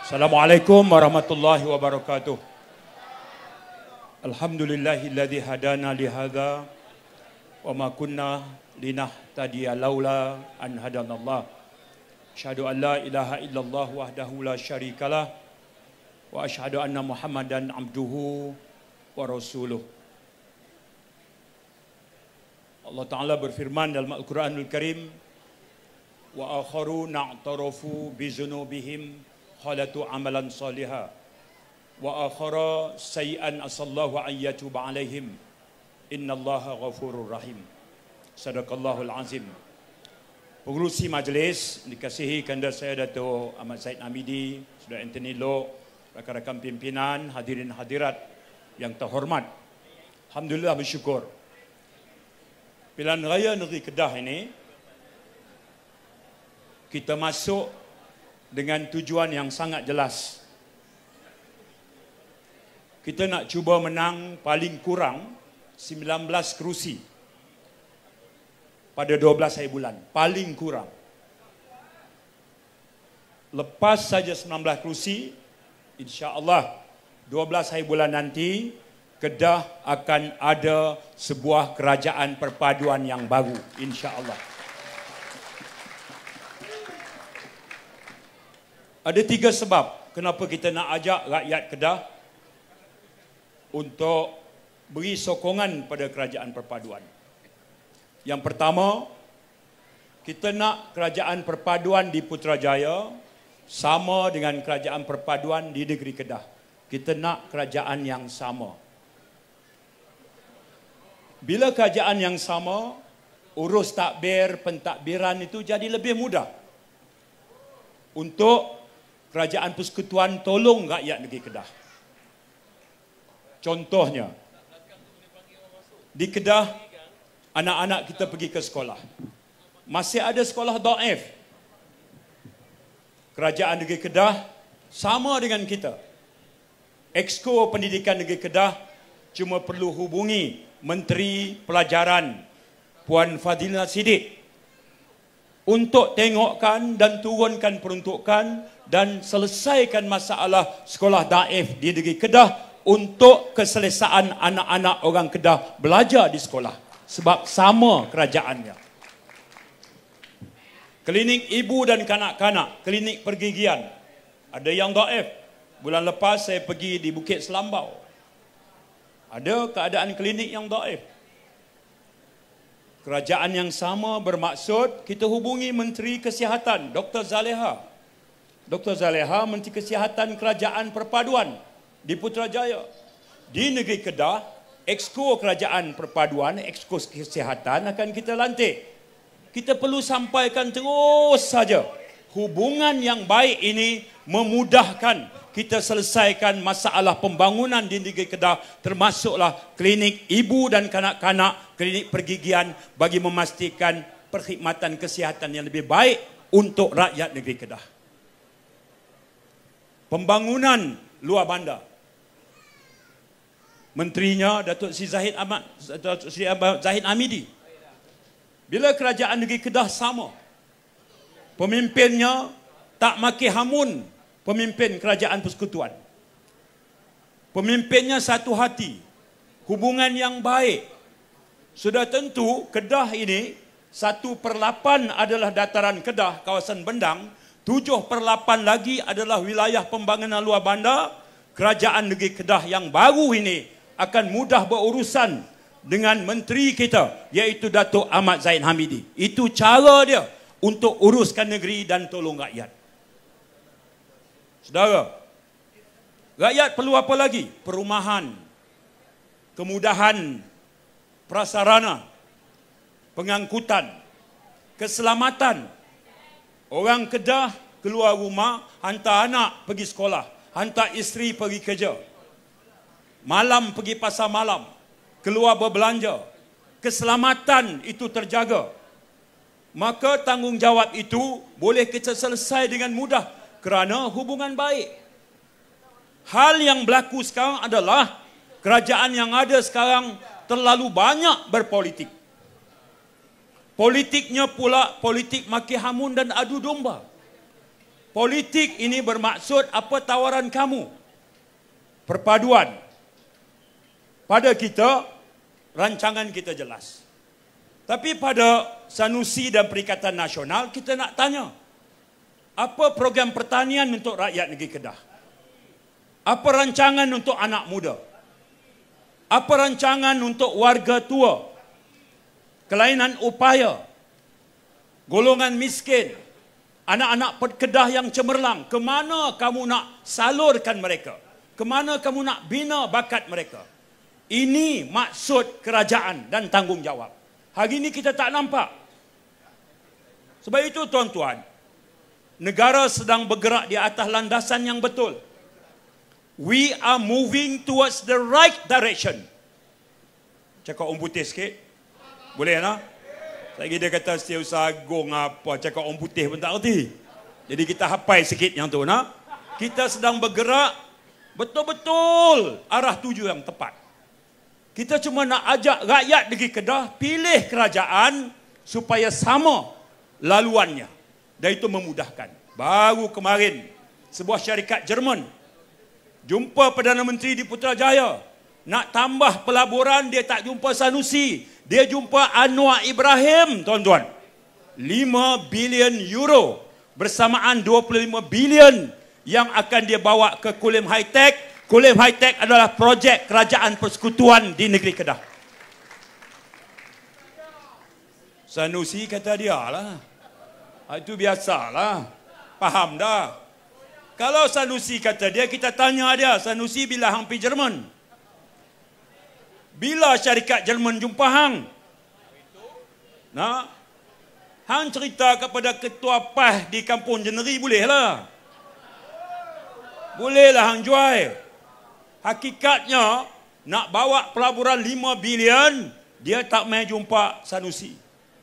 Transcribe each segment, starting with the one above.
Assalamualaikum warahmatullahi wabarakatuh. Alhamdulillahilladzi hadana lihadza wa ma kunna linahtadiya laula an hadanallah. Asyhadu an la ilaha illallah wahdahu la syarikalah wa asyhadu anna Muhammadan abduhu wa rasuluh. Allah Ta'ala berfirman dalam Al-Quranul Karim, wa akharu na'tarafu bizunubihim khalatu amalan salihah wa akhara sayyan asallahu an yatuba alaihim innallaha ghafurur rahim. Sadaqallahul azim. Pengerusi majlis dikasihi kanda saya Dato' Ahmad Zaid Hamidi, Saudara Anthony Loh, rakan-rakan pimpinan, hadirin hadirat yang terhormat. Alhamdulillah, bersyukur pilihan raya negeri Kedah ini kita masuk dengan tujuan yang sangat jelas. Kita nak cuba menang paling kurang 19 kerusi pada 12 hari bulan. Paling kurang. Lepas saja 19 kerusi, insya-Allah 12 hari bulan nanti Kedah akan ada sebuah kerajaan perpaduan yang baru, insya-Allah. Ada 3 sebab kenapa kita nak ajak rakyat Kedah untuk beri sokongan pada kerajaan perpaduan. Yang pertama, kita nak kerajaan perpaduan di Putrajaya sama dengan kerajaan perpaduan di negeri Kedah. Kita nak kerajaan yang sama. Bila kerajaan yang sama, urus takbir, pentadbiran itu jadi lebih mudah untuk kerajaan persekutuan tolong rakyat negeri Kedah. Contohnya, di Kedah, anak-anak kita pergi ke sekolah. Masih ada sekolah dhaif. Kerajaan negeri Kedah sama dengan kita. Exco Pendidikan Negeri Kedah cuma perlu hubungi Menteri Pelajaran Puan Fadhilah Siddiq untuk tengokkan dan turunkan peruntukan dan selesaikan masalah sekolah dhaif di negeri Kedah untuk keselesaan anak-anak orang Kedah belajar di sekolah. Sebab sama kerajaannya. Klinik ibu dan kanak-kanak, klinik pergigian, ada yang dhaif. Bulan lepas saya pergi di Bukit Selambau. Ada keadaan klinik yang dhaif. Kerajaan yang sama bermaksud kita hubungi Menteri Kesihatan, Dr. Zaleha. Dr. Zaleha, Menteri Kesihatan Kerajaan Perpaduan di Putrajaya. Di negeri Kedah, Exco Kerajaan Perpaduan, Exco Kesihatan akan kita lantik. Kita perlu sampaikan terus saja. Hubungan yang baik ini memudahkan kita selesaikan masalah pembangunan di negeri Kedah, termasuklah klinik ibu dan kanak-kanak, klinik pergigian bagi memastikan perkhidmatan kesihatan yang lebih baik untuk rakyat negeri Kedah. Pembangunan luar bandar. Menterinya Datuk Sri Zahid Hamidi. Bila kerajaan negeri Kedah sama, pemimpinnya tak maki hamun pemimpin kerajaan persekutuan. Pemimpinnya satu hati, hubungan yang baik. Sudah tentu Kedah ini 1/8 adalah dataran Kedah, kawasan Bendang, 7/8 lagi adalah wilayah pembangunan luar bandar. Kerajaan negeri Kedah yang baru ini akan mudah berurusan dengan menteri kita, iaitu Datuk Ahmad Zaid Hamidi. Itu cara dia untuk uruskan negeri dan tolong rakyat. Saudara, rakyat perlu apa lagi? Perumahan, kemudahan prasarana, pengangkutan, keselamatan. Orang Kedah keluar rumah, hantar anak pergi sekolah, hantar isteri pergi kerja, malam pergi pasar malam, keluar berbelanja. Keselamatan itu terjaga. Maka tanggungjawab itu boleh kita selesai dengan mudah kerana hubungan baik. Hal yang berlaku sekarang adalah kerajaan yang ada sekarang terlalu banyak berpolitik. Politiknya pula politik maki hamun dan adu domba. politik ini bermaksud apa tawaran kamu? Perpaduan. Pada kita, rancangan kita jelas. Tapi pada Sanusi dan Perikatan Nasional, kita nak tanya, apa program pertanian untuk rakyat negeri Kedah? Apa rancangan untuk anak muda? Apa rancangan untuk warga tua? Kelainan upaya, golongan miskin, anak-anak Kedah yang cemerlang, ke mana kamu nak salurkan mereka? Ke mana kamu nak bina bakat mereka? Ini maksud kerajaan dan tanggungjawab. Hari ini kita tak nampak. Sebab itu tuan-tuan, negara sedang bergerak di atas landasan yang betul. We are moving towards the right direction. Cakap orang putih sikit. Boleh tak? Lagi dia kata Setiausaha Agung apa, cakap orang putih pun tak erti. Jadi kita hafal sikit yang tu, nak? Kita sedang bergerak betul-betul arah tuju yang tepat. Kita cuma nak ajak rakyat negeri Kedah pilih kerajaan supaya sama laluannya. Dan itu memudahkan. Baru kemarin sebuah syarikat Jerman jumpa Perdana Menteri di Putrajaya. Nak tambah pelaburan, dia tak jumpa Sanusi. Dia jumpa Anwar Ibrahim, tuan-tuan. 5 bilion euro bersamaan 25 bilion yang akan dia bawa ke Kulim High Tech. Kulim High Tech adalah projek kerajaan persekutuan di negeri Kedah. Sanusi kata dia lah. Itu biasalah. Faham dah. Kalau Sanusi kata dia, kita tanya dia, Sanusi bila hang pergi Jerman? Bila syarikat Jerman jumpa hang? Nah, hang cerita kepada ketua PAS di Kampung Jeneri bolehlah. Bolehlah hang jual. Hakikatnya nak bawa pelaburan 5 bilion, dia tak main jumpa Sanusi.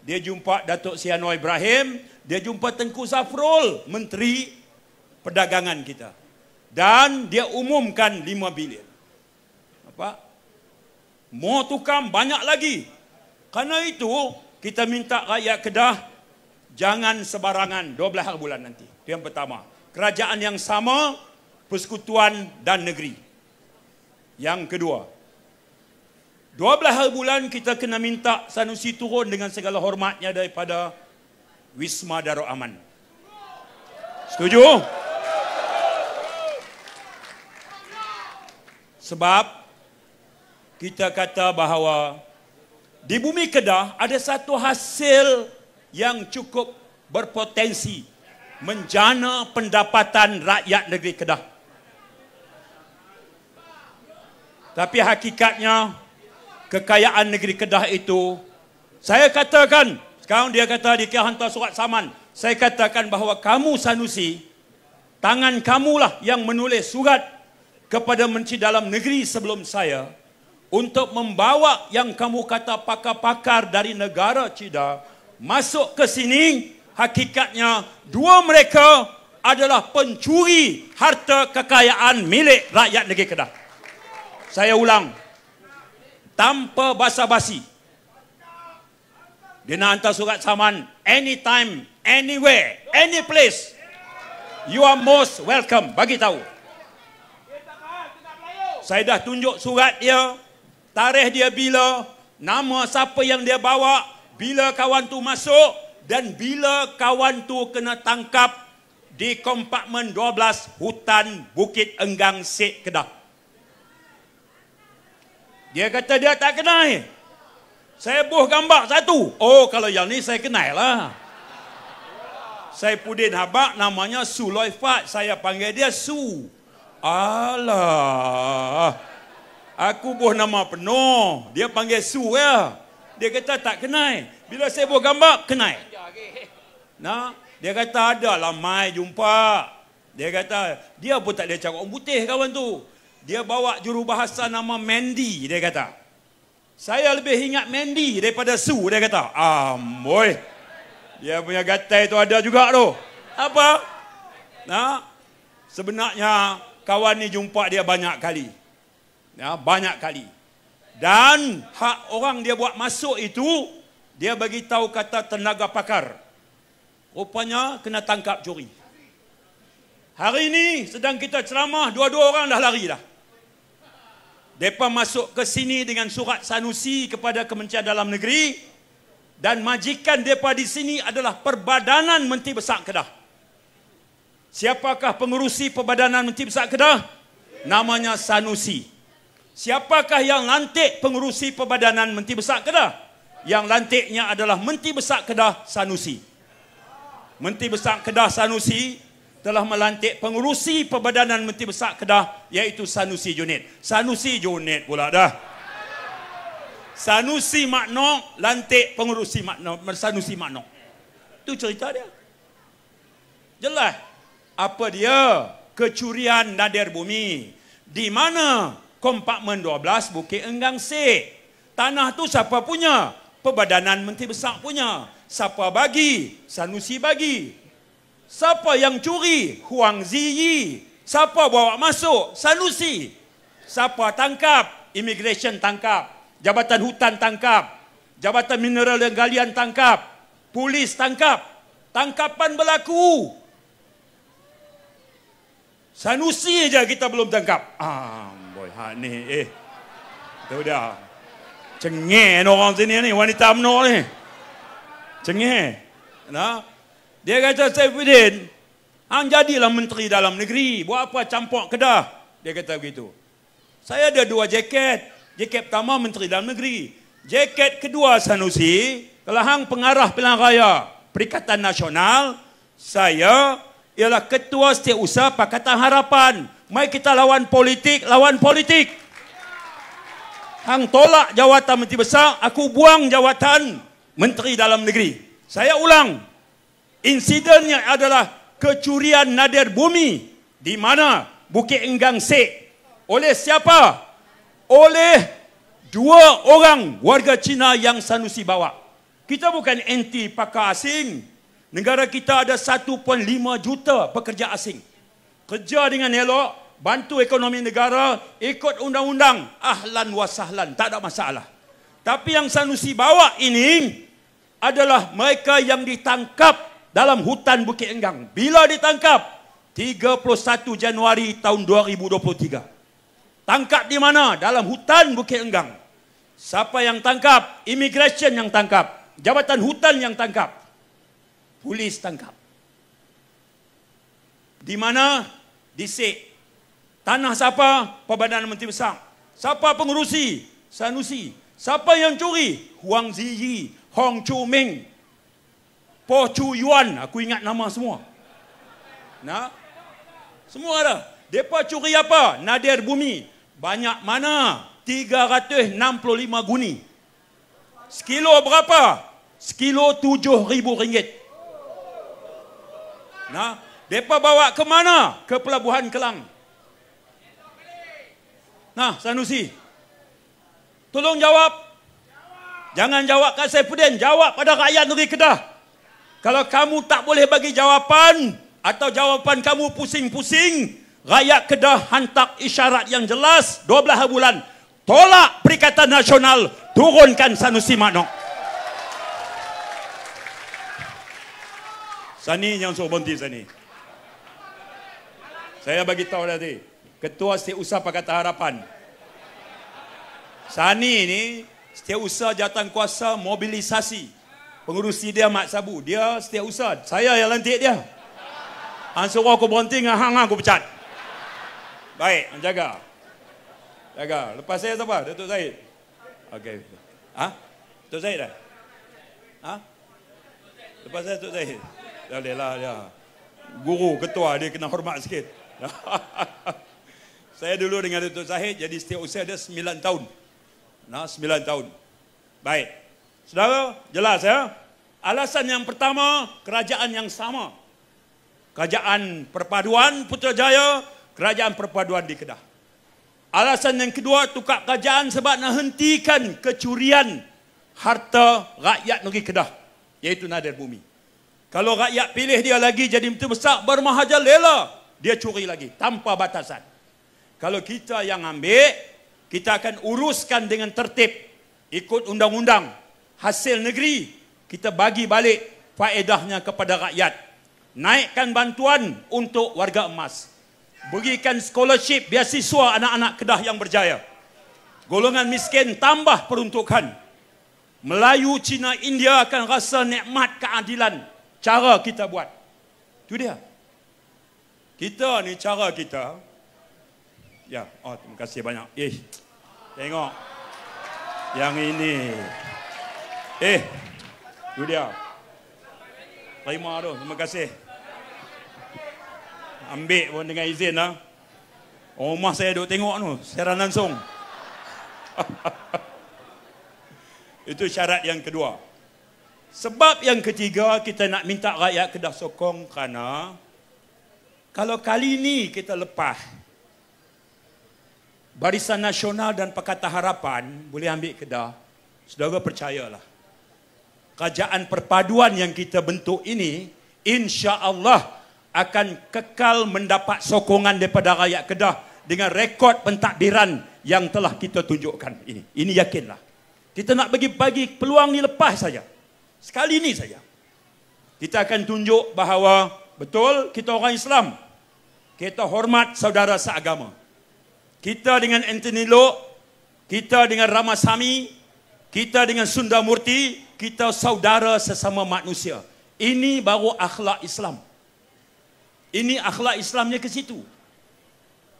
Dia jumpa Datuk Seri Anwar Ibrahim, dia jumpa Tengku Zafrul, Menteri Perdagangan kita. Dan dia umumkan 5 bilion. Apa? Mau tukam banyak lagi. Karena itu, kita minta rakyat Kedah jangan sebarangan 12 hari bulan nanti. Itu yang pertama. Kerajaan yang sama, persekutuan dan negeri. Yang kedua, 12 hari bulan kita kena minta Sanusi turun dengan segala hormatnya daripada Wisma Darul Aman. Setuju? Sebab kita kata bahawa di bumi Kedah ada satu hasil yang cukup berpotensi menjana pendapatan rakyat negeri Kedah. Tapi hakikatnya kekayaan negeri Kedah itu, saya katakan, sekarang dia kata dia kira hantar surat saman. Saya katakan bahawa kamu Sanusi, tangan kamulah yang menulis surat kepada Menteri Dalam Negeri sebelum saya untuk membawa yang kamu kata pakar-pakar dari negara Cina masuk ke sini. Hakikatnya dua mereka adalah pencuri harta kekayaan milik rakyat negeri Kedah. Saya ulang, tanpa basa-basi. Dia nak hantar surat saman anytime, anywhere, any place. You are most welcome. Bagi tahu. Saya dah tunjuk surat dia, tarikh dia bila, nama siapa yang dia bawa, bila kawan tu masuk dan bila kawan tu kena tangkap di kompartmen 12 hutan Bukit Enggang Sek Kedah. Dia kata dia tak kenal. Saya buh gambar satu. Oh, kalau yang ni saya kenal lah. Saifuddin Habak namanya Su Loifat. Saya panggil dia Su. Alah. Aku buh nama penuh. Dia panggil Su ya. Dia kata tak kenal. Bila saya buh gambar, kenal. Nah, dia kata ada lah mai jumpa. Dia kata, dia pun tak dia cakap orang putih kawan tu. Dia bawa jurubahasa nama Mandy, dia kata. Saya lebih ingat Mandy daripada Su, dia kata. Amboi. Dia punya gatai tu ada juga tu. Apa? Nah, sebenarnya kawan ni jumpa dia banyak kali. Ya, banyak kali. Dan hak orang dia buat masuk itu, dia bagi tahu kata tenaga pakar. Rupanya kena tangkap curi. Hari ini sedang kita ceramah, dua-dua orang dah lari dah. Mereka masuk ke sini dengan surat Sanusi kepada Kementerian Dalam Negeri, dan majikan mereka di sini adalah Perbadanan Menteri Besar Kedah. Siapakah pengurusi Perbadanan Menteri Besar Kedah? Namanya Sanusi. Siapakah yang lantik pengurusi Perbadanan Menteri Besar Kedah? Yang lantiknya adalah Menteri Besar Kedah Sanusi. Menteri Besar Kedah Sanusi telah melantik pengurusi Perbadanan Menteri Besar Kedah, iaitu Sanusi Junid. Sanusi Junid pula dah. Sanusi Maknok lantik pengurusi Maknok, Sanusi Maknok. Itu cerita dia. Jelas. Apa dia? Kecurian nadir bumi. Di mana? Kompartmen 12 Bukit Enggang Sek. Tanah tu siapa punya? Perbadanan Menteri Besar punya. Siapa bagi? Sanusi bagi. Siapa yang curi? Huang Ziyi. Siapa bawa masuk? Sanusi. Siapa tangkap? Immigration tangkap. Jabatan Hutan tangkap. Jabatan Mineral dan Galian tangkap. Polis tangkap. Tangkapan berlaku. Sanusi aja kita belum tangkap. Boy, ni tu dah. Cengeng orang sini ni, wanita UMNO ni. Cengeng. Nah, dia kata Saifuddin, hang jadilah Menteri Dalam Negeri, buat apa campur Kedah? Dia kata begitu. Saya ada 2 jaket. Jaket pertama Menteri Dalam Negeri. Jaket kedua Sanusi, kalau hang pengarah pilihan raya Perikatan Nasional, saya ialah Ketua Setiausaha Pakatan Harapan. Mari kita lawan politik, lawan politik. Hang tolak jawatan Menteri Besar, aku buang jawatan Menteri Dalam Negeri. Saya ulang, insidennya adalah kecurian nadir bumi di mana Bukit Enggang Sek. Oleh siapa? Oleh 2 orang warga Cina yang Sanusi bawa. Kita bukan anti pakar asing. Negara kita ada 1.5 juta pekerja asing. Kerja dengan elok, bantu ekonomi negara, ikut undang-undang, ahlan wa sahlan, tak ada masalah. Tapi yang Sanusi bawa ini adalah mereka yang ditangkap dalam hutan Bukit Enggang. Bila ditangkap? 31 Januari tahun 2023. Tangkap di mana? Dalam hutan Bukit Enggang. Siapa yang tangkap? Immigration yang tangkap. Jabatan Hutan yang tangkap. Polis tangkap. Di mana? Di Sek. Tanah siapa? Perbadanan Menteri Besar. Siapa pengurusi? Sanusi. Siapa yang curi? Huang Ziyi, Hong Chu Ming, Po Chu Yuan. Aku ingat nama semua. Nah, semua ada. Mereka curi apa? Nadir bumi. Banyak mana? 365 guni. Sekilo berapa? Sekilo RM7,000. Nah, mereka bawa ke mana? Ke Pelabuhan Kelang. Nah, Sanusi, tolong jawab. Jangan jawab kat Saifuddin, jawab pada rakyat negeri Kedah. Kalau kamu tak boleh bagi jawapan, atau jawapan kamu pusing-pusing, rakyat Kedah hantar isyarat yang jelas 12 bulan. Tolak Perikatan Nasional, turunkan Sanusi Maknok. Sani yang suruh berhenti Sani. Saya bagi tahu tadi, Ketua Setiausaha Pakatan Harapan. Sani ni Setiausaha Jawatankuasa Mobilisasi. Pengurusi dia Mat Sabu. Dia Setiausaha. Saya yang lantik dia. Hang suruh aku berhenti dengan hang aku pecat. Baik, jaga. Jaga. Lepas saya siapa? Datuk Zahid. Okey. Datuk Zahid dah? Lepas saya Datuk Zahid. Dah boleh lah dia. Guru, ketua, dia kena hormat sikit. Saya dulu dengan Datuk Zahid jadi setiausaha dia 9 tahun. 9 tahun. Baik. Saudara, jelas ya? Alasan yang pertama, kerajaan yang sama. Kerajaan Perpaduan Putrajaya, Kerajaan Perpaduan di Kedah. Alasan yang kedua, tukar kerajaan sebab nak hentikan kecurian harta rakyat negeri Kedah, iaitu nadir bumi. Kalau rakyat pilih dia lagi jadi Menteri Besar, bermahajalela, dia curi lagi tanpa batasan. Kalau kita yang ambil, kita akan uruskan dengan tertib, ikut undang-undang. Hasil negeri kita bagi balik faedahnya kepada rakyat. naikkan bantuan untuk warga emas, berikan scholarship beasiswa anak-anak Kedah yang berjaya. Golongan miskin tambah peruntukan. Melayu, Cina, India akan rasa nikmat keadilan. Cara kita buat. Itu dia. Kita ni cara kita. Ya, terima kasih banyak. Tengok. Yang ini. Itu dia. Terima tu, terima kasih. Ambil pun dengan izin lah. Rumah saya duk tengok tu, siaran langsung. Itu syarat yang kedua. Sebab yang ketiga, kita nak minta rakyat Kedah sokong kerana kalau kali ini kita lepas Barisan Nasional dan Pakatan Harapan boleh ambil Kedah, saudara percayalah, kerajaan perpaduan yang kita bentuk ini insya-Allah akan kekal mendapat sokongan daripada rakyat Kedah dengan rekod pentadbiran yang telah kita tunjukkan ini. Ini yakinlah. Kita nak bagi peluang ni lepas saja. Sekali ni saja. Kita akan tunjuk bahawa betul kita orang Islam. Kita hormat saudara seagama. Kita dengan Anthony Loke, kita dengan Ramasamy, kita dengan Sundarmurti, kita saudara sesama manusia. Ini baru akhlak Islam. Ini akhlak Islamnya ke situ.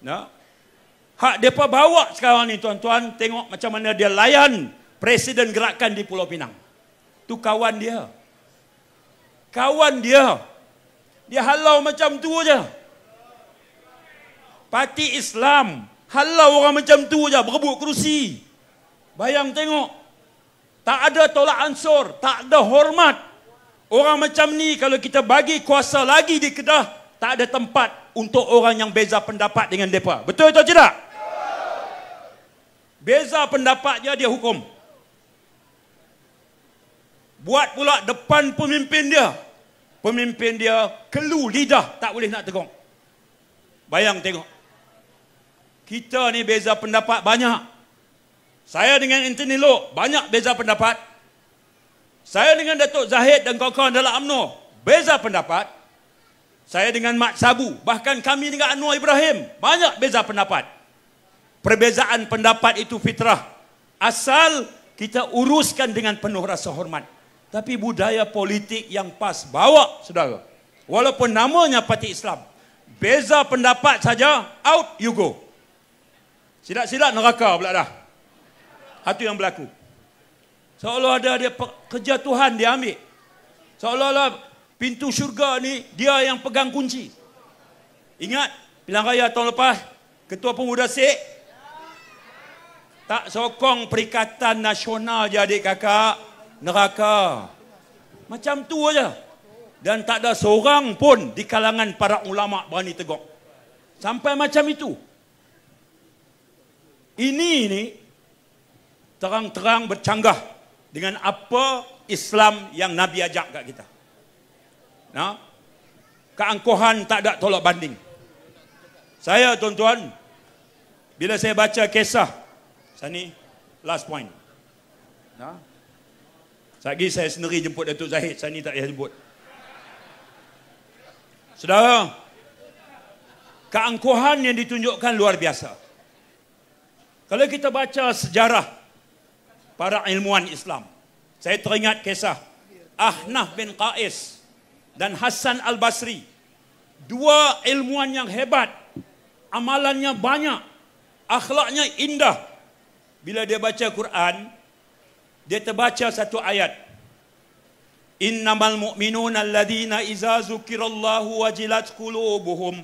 Nah, hak mereka bawa sekarang ni tuan-tuan, tengok macam mana dia layan Presiden gerakan di Pulau Pinang. Tu kawan dia. Kawan dia. Dia halau macam tu aja. Parti Islam halau orang macam tu aja, berebut kerusi. Bayang tengok. Tak ada tolak ansur, tak ada hormat. Orang macam ni kalau kita bagi kuasa lagi di Kedah, tak ada tempat untuk orang yang beza pendapat dengan mereka. Betul atau tidak? Beza pendapatnya dia hukum. Buat pula depan pemimpin dia. Pemimpin dia kelu lidah, tak boleh nak tegur. Bayang tengok. Kita ni beza pendapat banyak. Saya dengan Anthony Loke banyak beza pendapat. Saya dengan Datuk Zahid dan kawan-kawan dalam UMNO beza pendapat. Saya dengan Mat Sabu, bahkan kami dengan Anwar Ibrahim banyak beza pendapat. Perbezaan pendapat itu fitrah. Asal kita uruskan dengan penuh rasa hormat. Tapi budaya politik yang pas bawa, saudara. Walaupun namanya Parti Islam. Beza pendapat saja, out you go. Silat-silat neraka pula dah. Itu yang berlaku. Seolah ada dia kerja Tuhan dia ambil. Seolah-olah pintu syurga ni dia yang pegang kunci. Ingat, pilihan raya tahun lepas, Ketua Pemuda SIK tak sokong Perikatan Nasional je adik kakak. Neraka. Macam tu aja. Dan tak ada seorang pun di kalangan para ulama berani tegur. Sampai macam itu. Ini ni terang-terang bercanggah dengan apa Islam yang Nabi ajak kat kita. Nah, keangkuhan tak ada tolak banding. Saya tuan-tuan, bila saya baca kisah, sini last point. Nah, lagi saya sendiri jemput Datuk Zahid, saya ni tak payah jemput. Saudara, keangkuhan yang ditunjukkan luar biasa. Kalau kita baca sejarah para ilmuwan Islam, saya teringat kisah Ahnaf bin Qais dan Hasan Al-Basri. Dua ilmuwan yang hebat, amalannya banyak, akhlaknya indah. Bila dia baca Quran, dia terbaca satu ayat. Innamal mu'minuna alladhina iza zukirallahu wajilat qulubuhum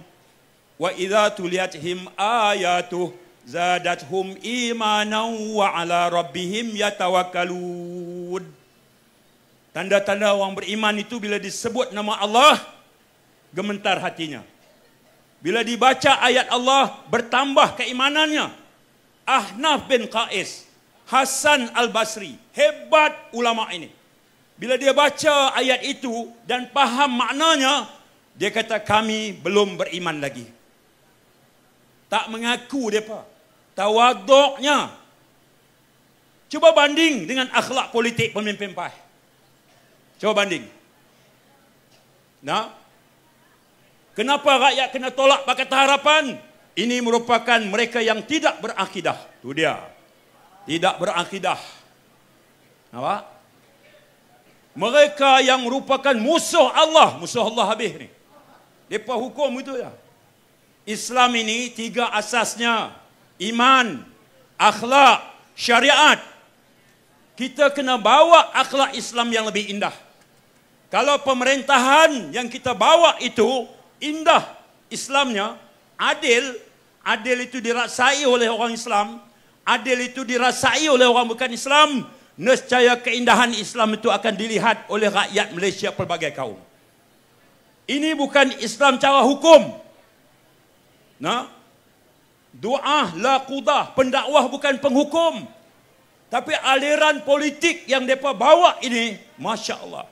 wa idza tuliyatihim ayatuh zadathum imanan wa ala rabbihim yatawakkalun. Tanda-tanda orang beriman itu bila disebut nama Allah, gemetar hatinya. Bila dibaca ayat Allah, bertambah keimanannya. Ahnaf bin Qais, Hasan Al-Basri, hebat ulama ini. Bila dia baca ayat itu dan faham maknanya, dia kata kami belum beriman lagi. Tak mengaku mereka. Tawaduknya. Cuba banding dengan akhlak politik pemimpin PAS. Coba banding. Nah, Kenapa rakyat kena tolak Pakatan Harapan? Ini merupakan mereka yang tidak berakidah. Itu dia. Tidak berakidah. Nampak? Mereka yang merupakan musuh Allah habis ni. Depa hukum itu ya. Islam ini 3 asasnya. Iman, akhlak, syariat. Kita kena bawa akhlak Islam yang lebih indah. Kalau pemerintahan yang kita bawa itu indah Islamnya, adil, adil itu dirasai oleh orang Islam, adil itu dirasai oleh orang bukan Islam, nescaya keindahan Islam itu akan dilihat oleh rakyat Malaysia pelbagai kaum. Ini bukan Islam cara hukum. Nah, doa la qudah, pendakwah bukan penghukum. Tapi aliran politik yang mereka bawa ini, Masya Allah,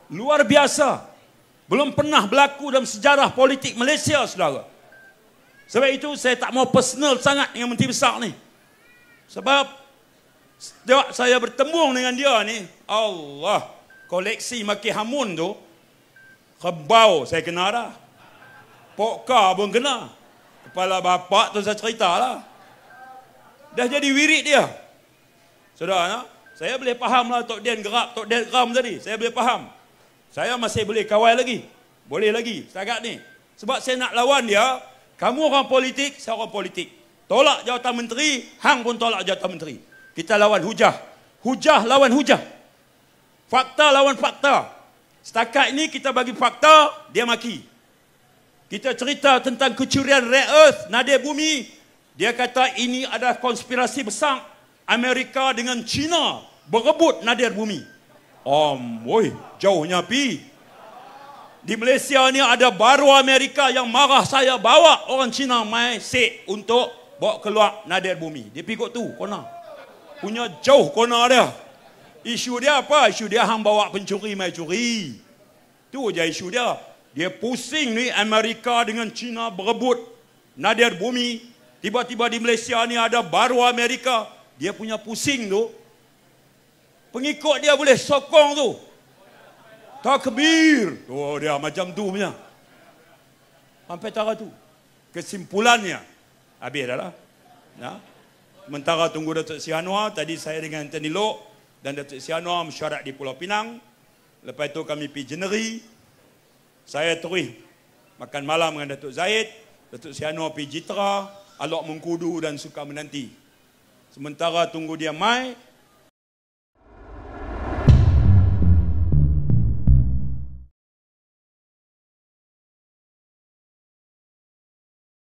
luar biasa. Belum pernah berlaku dalam sejarah politik Malaysia, saudara. Sebab itu saya tak mau personal sangat dengan Menteri Besar ni. Sebab setiap saya bertemu dengan dia ni, Allah, koleksi maki hamun tu, kebau saya kena dah. Pokka pun kena. Kepala bapak tu saya cerita lah. Dah jadi wirid dia. Saudara, saya boleh faham lah Tok Den gerak, Tok Den geram tadi. Saya boleh faham. Saya masih boleh kawal lagi. Boleh lagi, setakat ni. Sebab saya nak lawan dia, kamu orang politik, saya orang politik. Tolak jawatan menteri, hang pun tolak jawatan menteri. Kita lawan hujah. Hujah lawan hujah. Fakta lawan fakta. Setakat ini kita bagi fakta, dia maki. Kita cerita tentang kecurian rare earth, nadir bumi. Dia kata ini adalah konspirasi besar. Amerika dengan China berebut nadir bumi. Oi, jauhnya pi. Di Malaysia ni ada baru Amerika yang marah saya bawa orang China mai set untuk bawa keluar nadir bumi. Dia pergi kot tu, kona. Punya jauh kona dia. Isu dia apa? Isu dia hang bawa pencuri mai curi. Tu je isu dia. Dia pusing ni Amerika dengan China berebut nadir bumi. Tiba-tiba di Malaysia ni ada baru Amerika. Dia punya pusing tu, pengikut dia boleh sokong tu. Takbir. Oh, dia macam tu punya. Sampai tara tu. Kesimpulannya, habis dah lah. Nah. Sementara tunggu Datuk Seri Anwar, tadi saya dengan Tani Lok dan Datuk Seri Anwar mesyuarat di Pulau Pinang. Lepas itu kami pergi Jeneri. Saya terus makan malam dengan Datuk Zaid. Datuk Seri Anwar pergi Jitra, Alok Mengkudu dan Suka Menanti. Sementara tunggu dia mai,